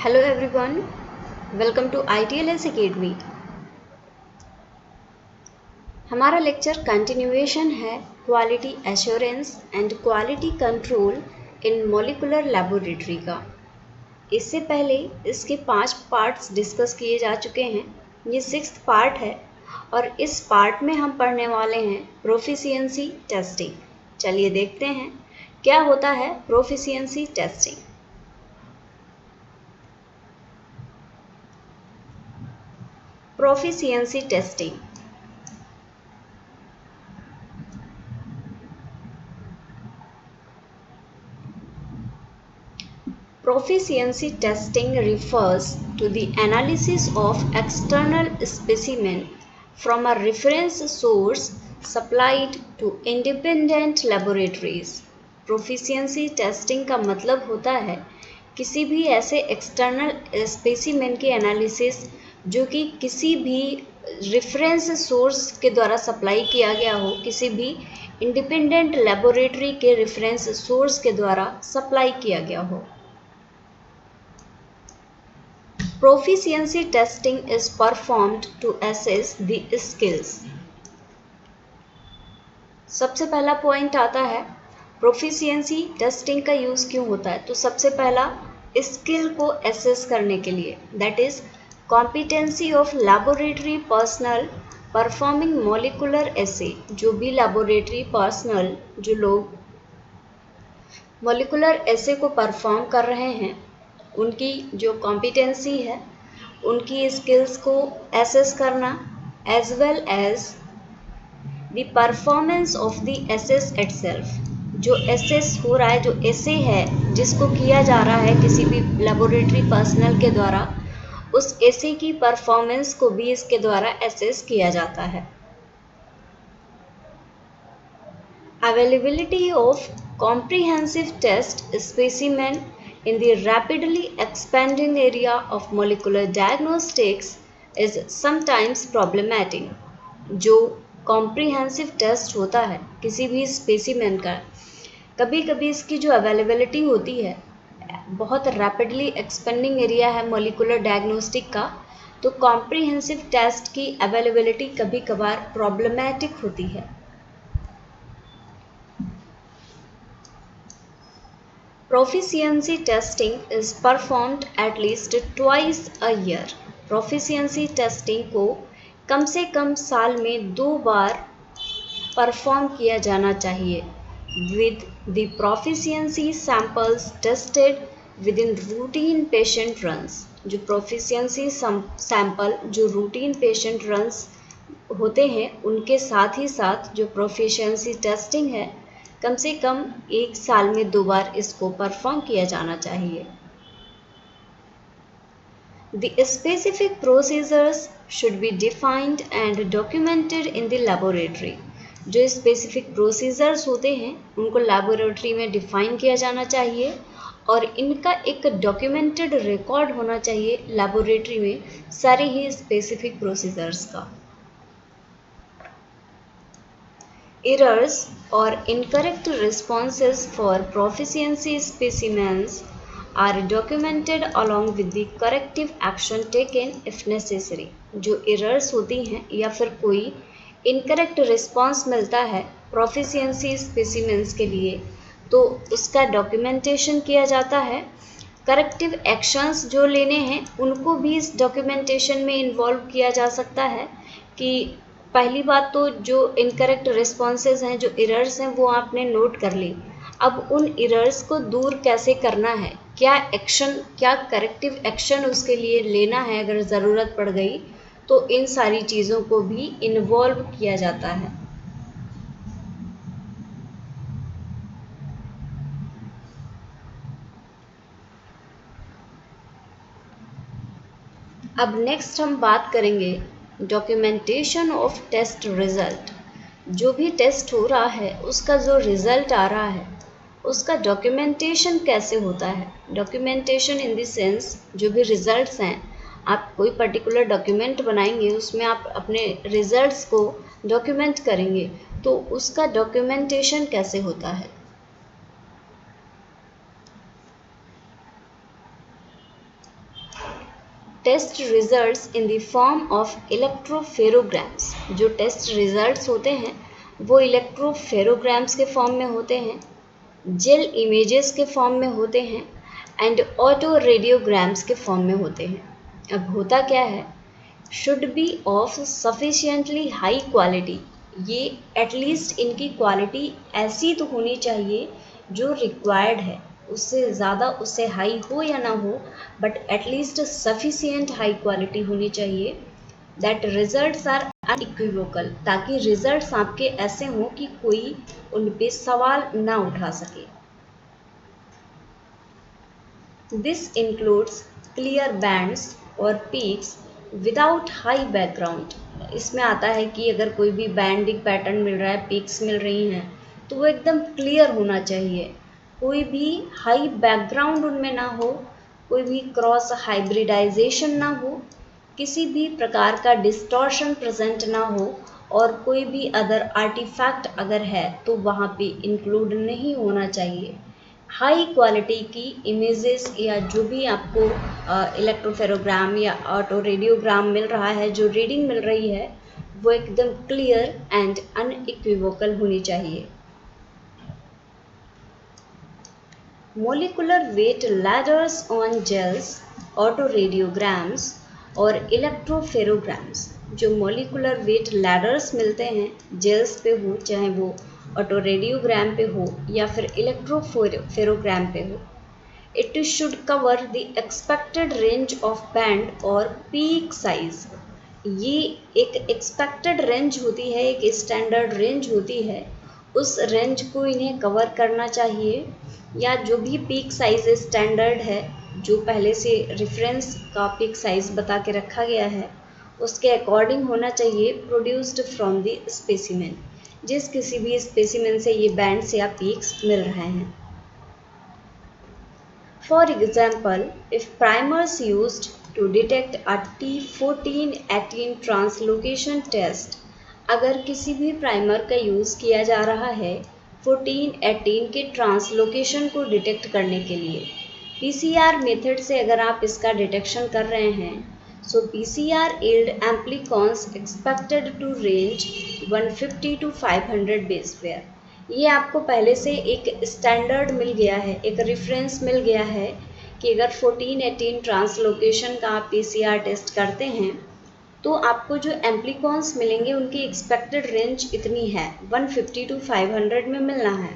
Hello everyone, welcome to ITLS Academy। हमारा lecture continuation है quality assurance and quality control in molecular laboratory का। इससे पहले इसके 5 पार्ट्स डिस्कस किए जा चुके हैं। ये 6th पार्ट है और इस पार्ट में हम पढ़ने वाले हैं प्रोफिशिएंसी टेस्टिंग। चलिए देखते हैं क्या होता है proficiency testing. Proficiency testing. Proficiency testing refers to the analysis of external specimen from a reference source supplied to independent laboratories. Proficiency testing का मतलब होता है किसी भी ऐसे एक्सटर्नल स्पेसिमेन की एनालिसिस जो कि किसी भी रेफरेंस सोर्स के द्वारा सप्लाई किया गया हो, किसी भी इंडिपेंडेंट लेबोरेटरी के रेफरेंस सोर्स के द्वारा सप्लाई किया गया हो। Proficiency testing is performed to assess the skills. सबसे पहला पॉइंट आता है प्रोफिशिएंसी टेस्टिंग का यूज़ क्यों होता है। तो सबसे पहला स्किल को एसेस करने के लिए, that is competency of laboratory personnel performing molecular assay. जो भी लैबोरेटरी पर्सनल, जो लोग मॉलिक्यूलर एसे को परफॉर्म कर रहे हैं, उनकी जो कॉम्पिटेंसी है, उनकी स्किल्स को एसेस करना, as well as the performance of the assess itself. जो एसेस हो रहा है, जो एसे है जिसको किया जा रहा है किसी भी लेबोरेटरी पर्सनल के द्वारा, उस एसे की परफॉर्मेंस को भी इसके द्वारा एसेस किया जाता है। Availability of comprehensive test specimen in the rapidly expanding area of molecular diagnostics is sometimes problematic. जो comprehensive test होता है किसी भी specimen का, कभी कभी इसकी जो अवेलेबिलिटी होती है, बहुत रैपिडली एक्सपेंडिंग एरिया है मोलिकुलर डायग्नोस्टिक का, तो कॉम्प्रिहेंसिव टेस्ट की अवेलेबिलिटी कभी कभार प्रॉब्लमैटिक होती है। Proficiency testing is performed at least twice a year. Proficiency testing को कम से कम साल में 2 बार परफॉर्म किया जाना चाहिए। With the proficiency samples tested within routine patient runs. जो proficiency सैंपल जो रूटीन पेशेंट रन्स होते हैं, उनके साथ ही साथ जो proficiency टेस्टिंग है, कम से कम 1 साल में 2 बार इसको परफॉर्म किया जाना चाहिए। The specific procedures should be defined and documented in the laboratory. जो स्पेसिफिक प्रोसीजर्स होते हैं उनको लैबोरेटरी में डिफाइन किया जाना चाहिए और इनका एक डॉक्यूमेंटेड रिकॉर्ड होना चाहिए लैबोरेटरी में, सारे ही स्पेसिफिक प्रोसीजर्स का। Errors or incorrect responses for proficiency specimens are documented along with the corrective action taken if necessary. जो errors होती हैं या फिर कोई incorrect response मिलता है proficiency specimens के लिए, तो उसका documentation किया जाता है। corrective actions जो लेने हैं उनको भी इस documentation में involve किया जा सकता है। कि पहली बात तो जो इनकरेक्ट रिस्पॉन्सेज हैं, जो एरर्स हैं, वो आपने नोट कर ली। अब उन एरर्स को दूर कैसे करना है, क्या एक्शन, क्या करेक्टिव एक्शन उसके लिए लेना है अगर ज़रूरत पड़ गई, तो इन सारी चीज़ों को भी इन्वॉल्व किया जाता है। अब नेक्स्ट हम बात करेंगे डॉक्यूमेंटेशन ऑफ टेस्ट रिजल्ट। जो भी टेस्ट हो रहा है उसका जो रिजल्ट आ रहा है उसका डॉक्यूमेंटेशन कैसे होता है। डॉक्यूमेंटेशन इन द सेंस, जो भी रिजल्ट्स हैं, आप कोई पर्टिकुलर डॉक्यूमेंट बनाएंगे, उसमें आप अपने रिजल्ट्स को डॉक्यूमेंट करेंगे, तो उसका डॉक्यूमेंटेशन कैसे होता है। Test results in the form of electropherograms. जो टेस्ट रिजल्ट्स होते हैं वो इलेक्ट्रोफेरोग्राम्स के फॉर्म में होते हैं, जेल इमेजेस के फॉर्म में होते हैं एंड ऑटो रेडियोग्राम्स के फॉर्म में होते हैं। अब होता क्या है, should be of sufficiently high quality. ये एटलीस्ट इनकी क्वालिटी ऐसी तो होनी चाहिए जो रिक्वायर्ड है, उससे ज़्यादा उससे हाई हो या ना हो, but at least sufficient high quality होनी चाहिए। दैट रिजल्ट्स आर अनइक्विवोकल, ताकि रिजल्ट्स आपके ऐसे हों कि कोई उन पे सवाल ना उठा सके। दिस इंक्लूड्स क्लियर बैंड्स और पीक्स विदाउट हाई बैकग्राउंड। इसमें आता है कि अगर कोई भी बैंडिंग पैटर्न मिल रहा है, पीक्स मिल रही हैं, तो वो एकदम क्लियर होना चाहिए, कोई भी हाई बैकग्राउंड उनमें ना हो, कोई भी क्रॉस हाइब्रिडाइजेशन ना हो, किसी भी प्रकार का डिस्टॉर्शन प्रेजेंट ना हो, और कोई भी अदर आर्टिफैक्ट अगर है तो वहाँ पे इंक्लूड नहीं होना चाहिए। हाई क्वालिटी की इमेजेस या जो भी आपको इलेक्ट्रोफेरोग्राम या ऑटो रेडियोग्राम मिल रहा है, जो रीडिंग मिल रही है, वो एकदम क्लियर एंड अनइक्विवोकल होनी चाहिए। Molecular weight ladders on gels, autoradiograms और इलेक्ट्रोफेरोग्राम्स। जो मोलिकुलर वेट लैडर्स मिलते हैं जेल्स पे हो, चाहे वो ऑटो रेडियोग्राम पे हो या फिर इलेक्ट्रोफेरोग्राम पे हो, it should cover the expected range of band और पीक साइज। ये एक एक्सपेक्टेड रेंज होती है, एक स्टैंडर्ड रेंज होती है, उस रेंज को इन्हें कवर करना चाहिए, या जो भी पीक साइज स्टैंडर्ड है, जो पहले से रेफरेंस का पीक साइज बता के रखा गया है, उसके अकॉर्डिंग होना चाहिए, प्रोड्यूस्ड फ्रॉम द स्पेसिमेन। जिस किसी भी स्पेसिमेन से ये बैंड्स या पीक्स मिल रहे हैं। For example, if primers used to detect a T1418 translocation test, अगर किसी भी प्राइमर का यूज़ किया जा रहा है 1418 के ट्रांसलोकेशन को डिटेक्ट करने के लिए, पीसीआर मेथड से अगर आप इसका डिटेक्शन कर रहे हैं, so PCR yield amplicons expected to range 150 to 500 base pair. ये आपको पहले से एक स्टैंडर्ड मिल गया है, एक रेफरेंस मिल गया है कि अगर 1418 ट्रांसलोकेशन का आप पीसीआर टेस्ट करते हैं तो आपको जो एम्प्लीकॉन्स मिलेंगे उनकी एक्सपेक्टेड रेंज इतनी है, 150 to 500 में मिलना है।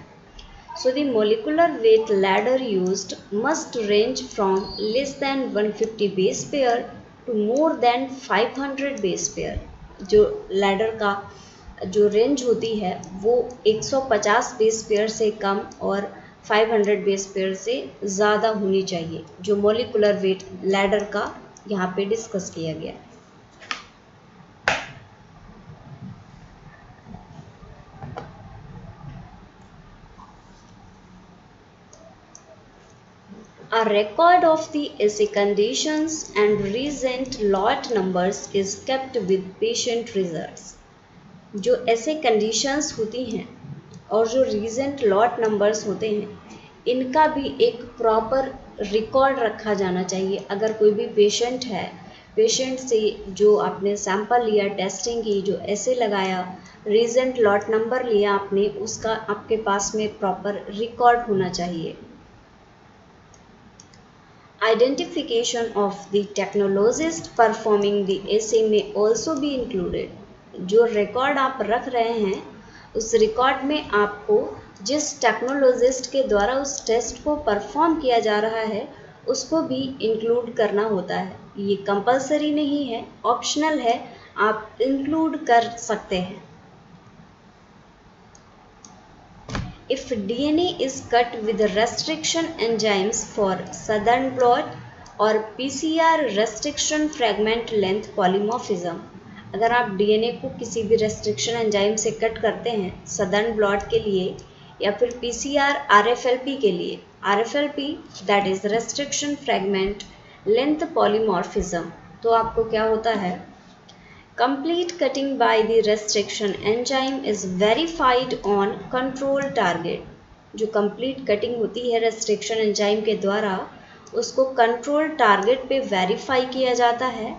So the molecular weight ladder used must range from less than 150 base pair to more than 500 base pair. जो लैडर का जो रेंज होती है वो 150 बेस पेयर से कम और 500 बेस पेयर से ज़्यादा होनी चाहिए, जो मोलिकुलर वेट लैडर का यहाँ पे डिस्कस किया गया है। A record of the assay conditions and recent lot numbers is kept with patient results. जो ऐसे कंडीशंस होती हैं और जो रीसेंट लॉट नंबर्स होते हैं, इनका भी एक प्रॉपर रिकॉर्ड रखा जाना चाहिए। अगर कोई भी पेशेंट है, पेशेंट से जो आपने सैंपल लिया, टेस्टिंग की, जो ऐसे लगाया, रीसेंट लॉट नंबर लिया आपने, उसका आपके पास में प्रॉपर रिकॉर्ड होना चाहिए। Identification of the technologist performing the assay may also be included. जो रिकॉर्ड आप रख रहे हैं, उस रिकॉर्ड में आपको जिस टेक्नोलॉजिस्ट के द्वारा उस टेस्ट को परफॉर्म किया जा रहा है उसको भी इंक्लूड करना होता है। ये कंपलसरी नहीं है, ऑप्शनल है, आप इंक्लूड कर सकते हैं। If DNA is cut with restriction enzymes for southern blot or PCR restriction fragment length polymorphism, अगर आप DNA को किसी भी restriction enzyme से कट करते हैं southern blot के लिए या फिर PCR RFLP के लिए, RFLP that is restriction fragment length polymorphism, तो आपको क्या होता है, complete cutting by the restriction enzyme is verified on control target। जो complete cutting होती है restriction enzyme के द्वारा, उसको कंट्रोल टारगेट पे वेरीफाई किया जाता है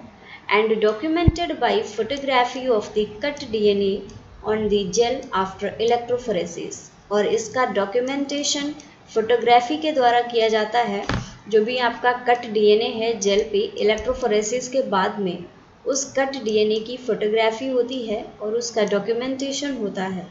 and documented by photography of the cut DNA on the gel after electrophoresis. और इसका डॉक्यूमेंटेशन फोटोग्राफी के द्वारा किया जाता है। जो भी आपका कट डीएनए है जेल पे इलेक्ट्रोफोरेसिस के बाद में उस कट डीएनए की फोटोग्राफी होती है और उसका डॉक्यूमेंटेशन होता है।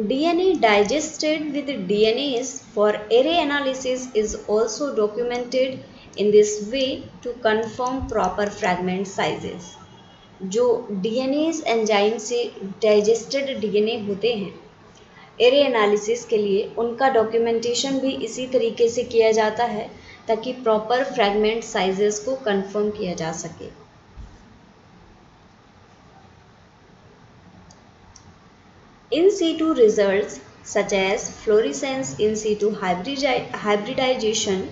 DNA digested with DNAs for array analysis is also documented in this way to confirm proper fragment sizes। जो DNAs एंजाइम से डाइजेस्टेड DNA होते हैं एरे एनालिसिस के लिए, उनका डॉक्यूमेंटेशन भी इसी तरीके से किया जाता है ताकि प्रॉपर फ्रैगमेंट साइजेस को कंफर्म किया जा सके। In situ results such as fluorescence in situ hybridization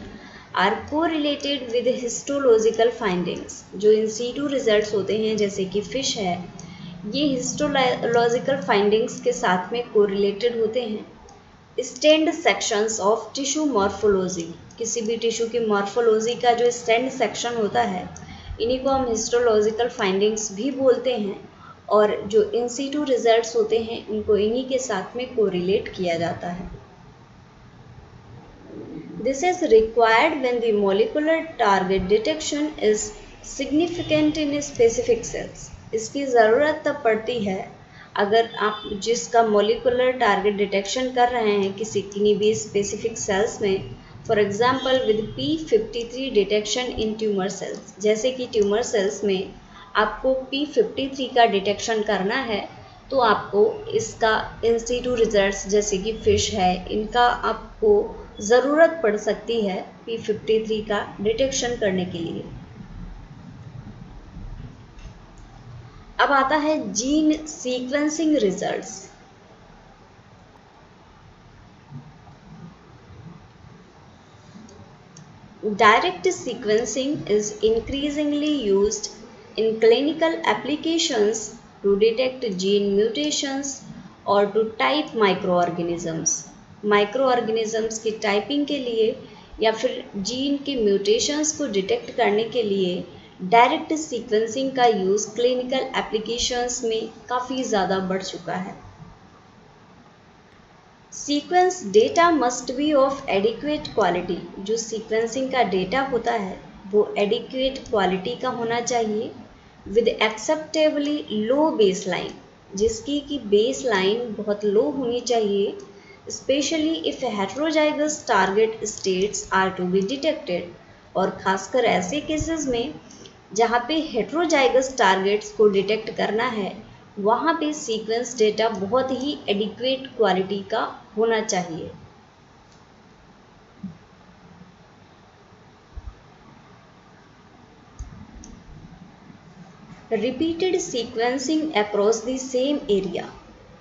are correlated with histological findings। जो in situ results होते हैं जैसे कि फिश है, ये histological findings के साथ में correlated होते हैं। Stand sections of tissue morphology, किसी भी टिश्यू की मॉर्फोलॉजी का जो स्टेंड सेक्शन होता है इन्हीं को हम हिस्टोलॉजिकल फाइंडिंग्स भी बोलते हैं। और जो इन सीटू रिजल्ट्स होते हैं उनको इन्हीं के साथ में कोरिलेट किया जाता है। This is required when the molecular target detection is significant in specific sales. इसकी ज़रूरत तब पड़ती है अगर आप जिसका मॉलिक्यूलर टारगेट डिटेक्शन कर रहे हैं किसी भी स्पेसिफिक सेल्स में, for example with P53 detection in tumour cells. जैसे कि ट्यूमर सेल्स में आपको P53 का डिटेक्शन करना है तो आपको इसका इन सीटू रिजल्ट्स जैसे कि फिश है इनका आपको ज़रूरत पड़ सकती है P53 का डिटेक्शन करने के लिए। अब आता है gene sequencing results. Direct sequencing is increasingly used in clinical applications to detect gene mutations or to type microorganisms। Microorganisms की टाइपिंग के लिए या फिर जीन के म्यूटेशंस को डिटेक्ट करने के लिए डायरेक्ट सीक्वेंसिंग का यूज़ क्लिनिकल एप्लीकेशंस में काफ़ी ज़्यादा बढ़ चुका है। Sequence data must be of adequate quality. जो सीक्वेंसिंग का डेटा होता है वो एडिक्वेट क्वालिटी का होना चाहिए with acceptably low base line, जिसकी कि बेस लाइन बहुत लो होनी चाहिए, specially if heterozygous target states are to be detected. और ख़ासकर ऐसे केसेस में जहाँ पे हेट्रोजाइगस टारगेट्स को डिटेक्ट करना है वहाँ पे सीक्वेंस डेटा बहुत ही एडिक्वेट क्वालिटी का होना चाहिए। Repeated sequencing across the same area.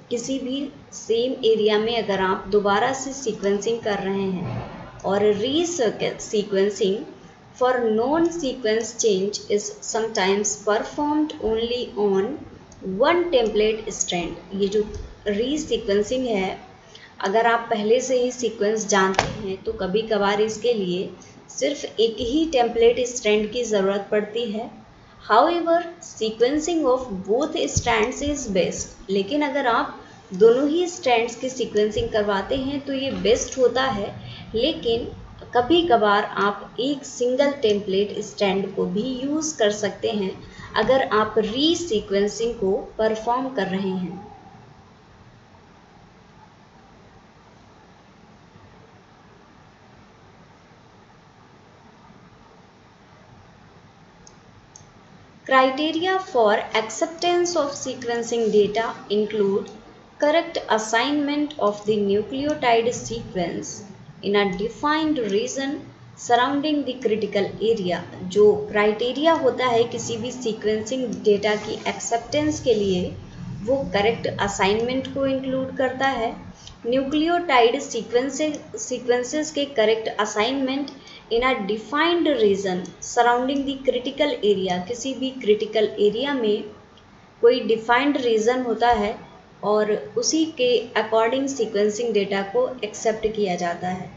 किसी भी सेम एरिया में अगर आप दोबारा से सीक्वेंसिंग कर रहे हैं और resequencing for non sequence change is sometimes performed only on one template strand. ये जो रीसीक्वेंसिंग है अगर आप पहले से ही सीक्वेंस जानते हैं तो कभी कभार इसके लिए सिर्फ एक ही टेम्पलेट स्ट्रैंड की ज़रूरत पड़ती है। However sequencing of both strands is best. लेकिन अगर आप दोनों ही स्ट्रैंड्स की सीक्वेंसिंग करवाते हैं तो ये बेस्ट होता है, लेकिन कभी कभार आप एक सिंगल टेम्पलेट स्ट्रैंड को भी यूज़ कर सकते हैं अगर आप रीसीक्वेंसिंग को परफॉर्म कर रहे हैं। Criteria for acceptance of sequencing data include correct assignment of the nucleotide sequence in a defined region surrounding the critical area। जो क्राइटेरिया होता है किसी भी सीक्वेंसिंग डेटा की एक्सेप्टेंस के लिए वो करेक्ट असाइनमेंट को इंक्लूड करता है। न्यूक्लियोटाइड सीक्वेंसेस के correct assignment in a defined region surrounding the critical area. किसी भी क्रिटिकल एरिया में कोई डिफाइंड रीजन होता है और उसी के अकॉर्डिंग सीक्वेंसिंग डेटा को एक्सेप्ट किया जाता है।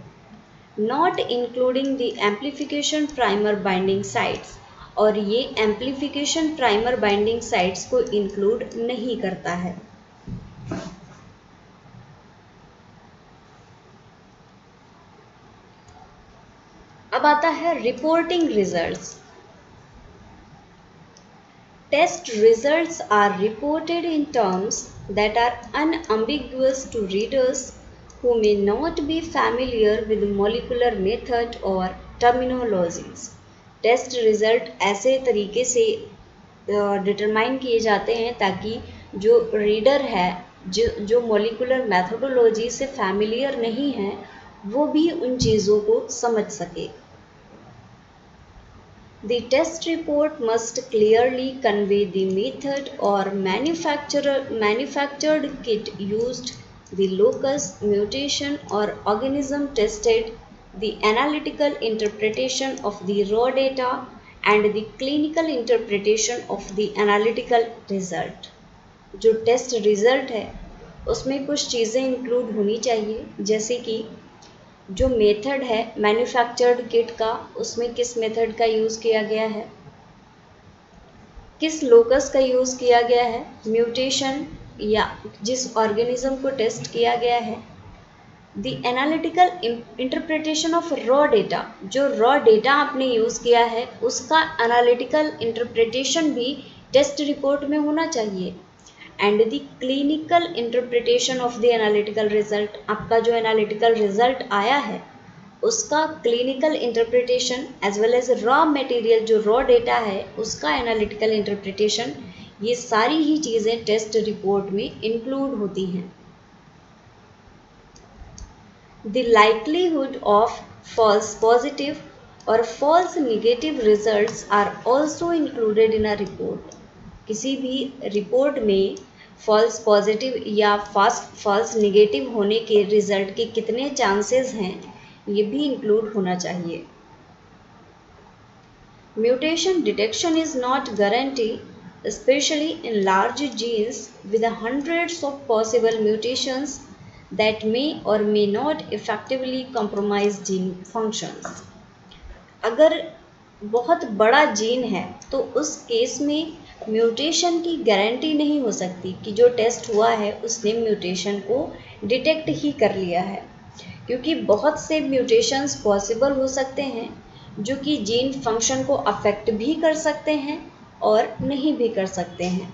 Not including the amplification primer binding sites, और ये एम्प्लीफिकेशन प्राइमर बाइंडिंग साइट्स को इंक्लूड नहीं करता है। अब आता है reporting results. Test results are reported in terms that are unambiguous to readers who may not be familiar with molecular method or terminologies. Test result ऐसे तरीके से डिटरमाइन किए जाते हैं ताकि जो रीडर है, जो मॉलिकुलर मैथोडोलॉजी से फैमिलियर नहीं है, वो भी उन चीज़ों को समझ सके। The test report must clearly convey the method or manufactured kit used, the locus, mutation or organism tested, the analytical interpretation of the raw data, and the clinical interpretation of the analytical result. जो test result है उसमें कुछ चीज़ें include होनी चाहिए, जैसे कि जो मेथड है मैन्युफैक्चर्ड किट का, उसमें किस मेथड का यूज़ किया गया है, किस लोकस का यूज़ किया गया है, म्यूटेशन या जिस ऑर्गेनिज्म को टेस्ट किया गया है, the analytical interpretation of raw data, जो रॉ डेटा आपने यूज़ किया है उसका एनालिटिकल इंटरप्रिटेशन भी टेस्ट रिपोर्ट में होना चाहिए, and the clinical interpretation of the analytical result, आपका जो एनालिटिकल रिजल्ट आया है उसका clinical interpretation as well as raw material, जो रॉ डेटा है उसका एनालिटिकल इंटरप्रिटेशन, ये सारी ही चीज़ें टेस्ट रिपोर्ट में इंक्लूड होती हैं। The likelihood of false positive or false negative results are also included in a report. किसी भी रिपोर्ट में फॉल्स पॉजिटिव या फॉल्स नेगेटिव होने के रिजल्ट के कितने चांसेस हैं, ये भी इंक्लूड होना चाहिए। Mutation detection is not guarantee, especially in large genes with hundreds of possible mutations that may or may not effectively compromise gene functions. अगर बहुत बड़ा जीन है तो उस केस में म्यूटेशन की गारंटी नहीं हो सकती कि जो टेस्ट हुआ है उसने म्यूटेशन को डिटेक्ट ही कर लिया है, क्योंकि बहुत से म्यूटेशंस पॉसिबल हो सकते हैं जो कि जीन फंक्शन को अफेक्ट भी कर सकते हैं और नहीं भी कर सकते हैं।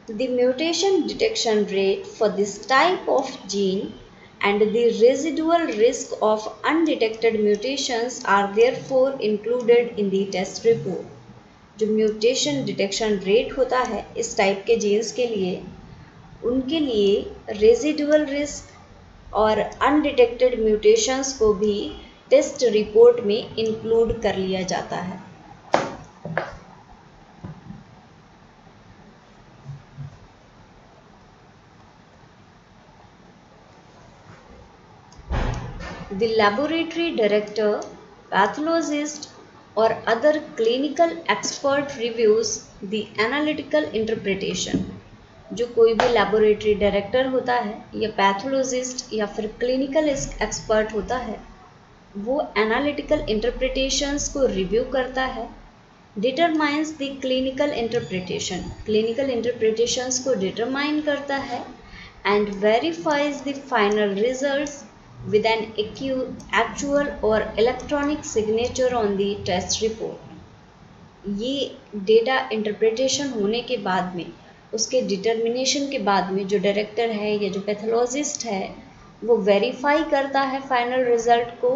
The mutation detection rate for this type of gene and the residual risk of undetected mutations are therefore included in the test report. जो म्यूटेशन डिटेक्शन रेट होता है इस टाइप के जीन्स के लिए, उनके लिए रेजिडुअल रिस्क और अनडिटेक्टेड म्यूटेशंस को भी टेस्ट रिपोर्ट में इंक्लूड कर लिया जाता है। The laboratory director, pathologist or other clinical expert reviews the analytical interpretation. जो कोई भी लेबोरेटरी डायरेक्टर होता है या पैथोलॉजिस्ट या फिर क्लिनिकल एक्सपर्ट होता है, वो एनालिटिकल इंटरप्रिटेशंस को रिव्यू करता है, determines the clinical interpretation, clinical interpretations को डिटरमाइन करता है, and verifies the final results with an actual or electronic signature on the test report. ये डेटा इंटरप्रिटेशन होने के बाद में, उसके डिटर्मिनेशन के बाद में जो डायरेक्टर है या जो पैथोलॉजिस्ट है वो वेरीफाई करता है फाइनल रिजल्ट को,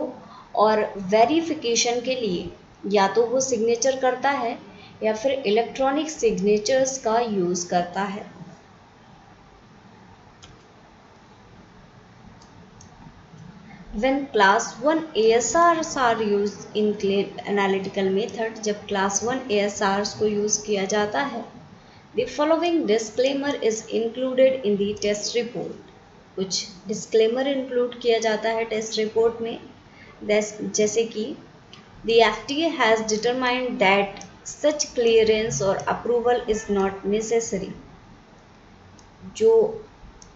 और वेरिफिकेशन के लिए या तो वो सिग्नेचर करता है या फिर इलेक्ट्रॉनिक सिग्नेचर्स का यूज़ करता है। When class 1 ASRs are used in analytical method, जब class 1 ASRs को यूज़ किया जाता है, the following disclaimer is included in the test report. कुछ disclaimer include किया जाता है test report में, जैसे कि the FDA has determined that such clearance or approval is not necessary. जो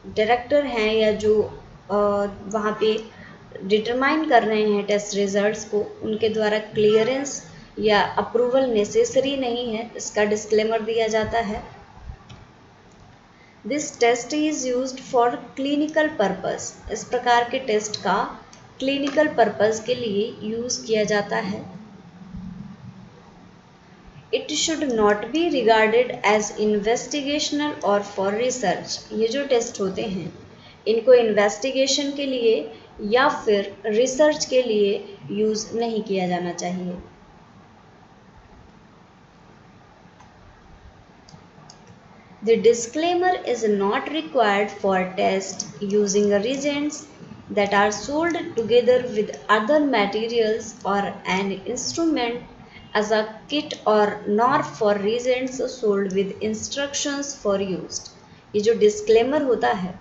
डायरेक्टर हैं या जो वहाँ पे डिटरमाइन कर रहे हैं टेस्ट रिजल्ट्स को, उनके द्वारा क्लियरेंस या अप्रूवल नेसेसरी नहीं है, इसका डिस्क्लेमर दिया जाता है। This test is used for clinical purpose, इस प्रकार के टेस्ट का क्लिनिकल पर्पस के लिए यूज़ किया जाता है। It should not be regarded as investigational और फॉर रिसर्च, ये जो टेस्ट होते हैं इनको इन्वेस्टिगेशन के लिए या फिर रिसर्च के लिए यूज़ नहीं किया जाना चाहिए। The disclaimer is not required for tests using reagents that are sold together with other materials or an instrument as a kit or nor for reagents sold with instructions for use। ये जो disclaimer होता है,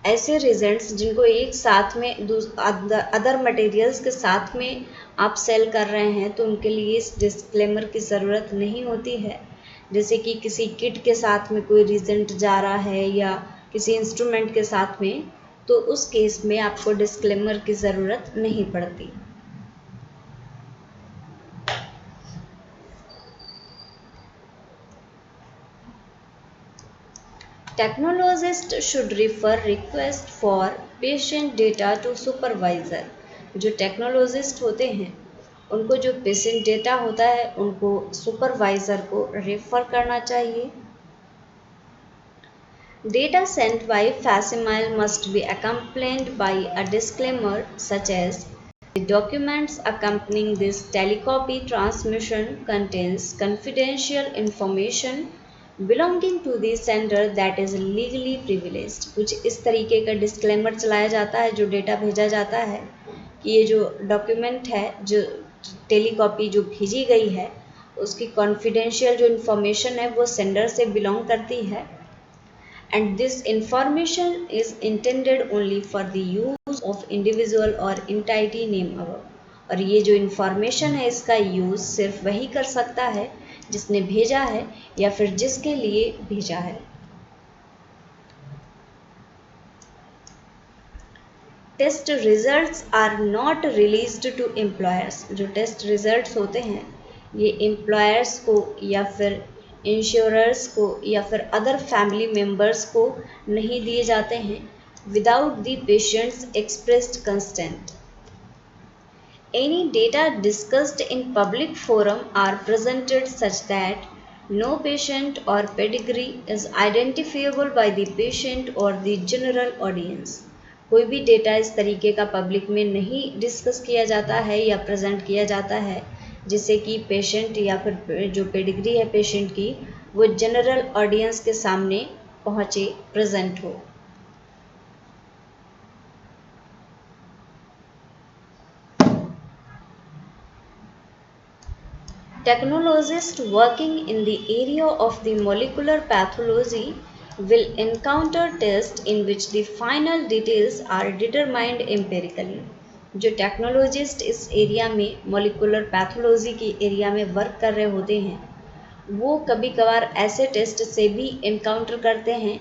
ऐसे रिजेंट्स जिनको एक साथ में other materials के साथ में आप सेल कर रहे हैं तो उनके लिए इस डिस्क्लेमर की ज़रूरत नहीं होती है। जैसे कि किसी किट के साथ में कोई रिजेंट जा रहा है या किसी इंस्ट्रूमेंट के साथ में, तो उस केस में आपको डिस्क्लेमर की ज़रूरत नहीं पड़ती। Technologist should refer request for patient data to supervisor. जो टेक्नोलॉजिस्ट होते हैं उनको जो पेशेंट डेटा होता है उनको सुपरवाइज़र को रेफ़र करना चाहिए। Data sent by facsimile must be accompanied by a disclaimer such as the documents accompanying this telecopy transmission contains confidential information belonging to the sender that is legally privileged। कुछ इस तरीके का disclaimer चलाया जाता है जो डेटा भेजा जाता है कि ये जो डॉक्यूमेंट है, जो टेलीकॉपी जो भेजी गई है, उसकी कॉन्फिडेंशियल जो इन्फॉर्मेशन है वो सेंडर से बिलोंग करती है। And this information is intended only for the use of individual or entity name above। और ये जो information है इसका यूज़ सिर्फ वही कर सकता है जिसने भेजा है या फिर जिसके लिए भेजा है। Test results are not released to employers. जो टेस्ट रिजल्ट्स होते हैं ये एम्प्लॉयर्स को या फिर इंश्योरर्स को या फिर अदर फैमिली मेम्बर्स को नहीं दिए जाते हैं without the patients expressed consent. Any data discussed in public forum are presented such that no patient or pedigree is identifiable by the patient or the general audience. कोई भी data इस तरीके का पब्लिक में नहीं डिस्कस किया जाता है या प्रेजेंट किया जाता है जिससे कि पेशेंट या फिर जो पेडिग्री है पेशेंट की वो जनरल ऑडियंस के सामने पहुँचे, प्रेजेंट हो। Technologists working in the area of the molecular pathology will encounter tests in which the final details are determined empirically। जो टेक्नोलॉजिस्ट इस एरिया में मॉलिकुलर पैथोलॉजी की एरिया में वर्क कर रहे होते हैं वो कभी कभार ऐसे टेस्ट से भी इनकाउंटर करते हैं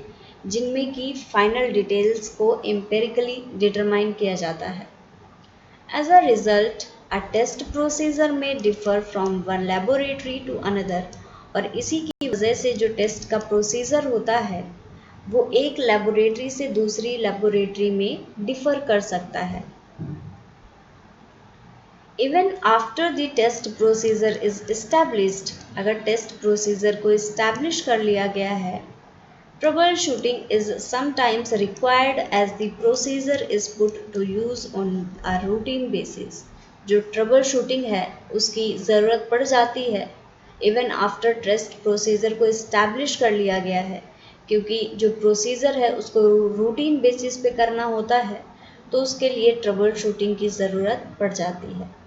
जिनमें कि फाइनल डिटेल्स को एम्पेरिकली डिटरमाइन किया जाता है। As a result a test procedure may differ from one laboratory to another। और इसी की वजह से जो टेस्ट का प्रोसीजर होता है वो एक लेबोरेटरी से दूसरी लेबोरेटरी में डिफर कर सकता है। Even after the test procedure is established, अगर टेस्ट प्रोसीजर को इस्टेब्लिश कर लिया गया है, trouble shooting is sometimes required as the procedure is put to use on a routine basis. जो ट्रबल शूटिंग है उसकी ज़रूरत पड़ जाती है इवन आफ्टर टेस्ट प्रोसीजर को इस्टेब्लिश कर लिया गया है, क्योंकि जो प्रोसीजर है उसको रूटीन बेसिस पे करना होता है तो उसके लिए ट्रबल शूटिंग की ज़रूरत पड़ जाती है।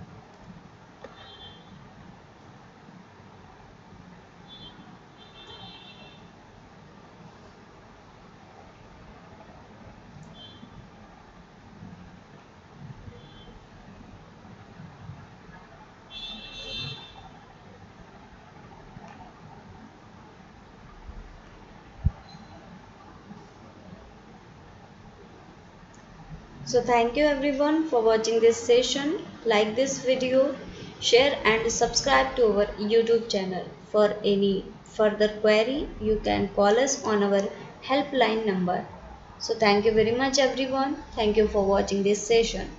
So thank you everyone for watching this session. Like this video, share and subscribe to our YouTube channel. For any further query, you can call us on our helpline number. So thank you very much everyone. Thank you for watching this session.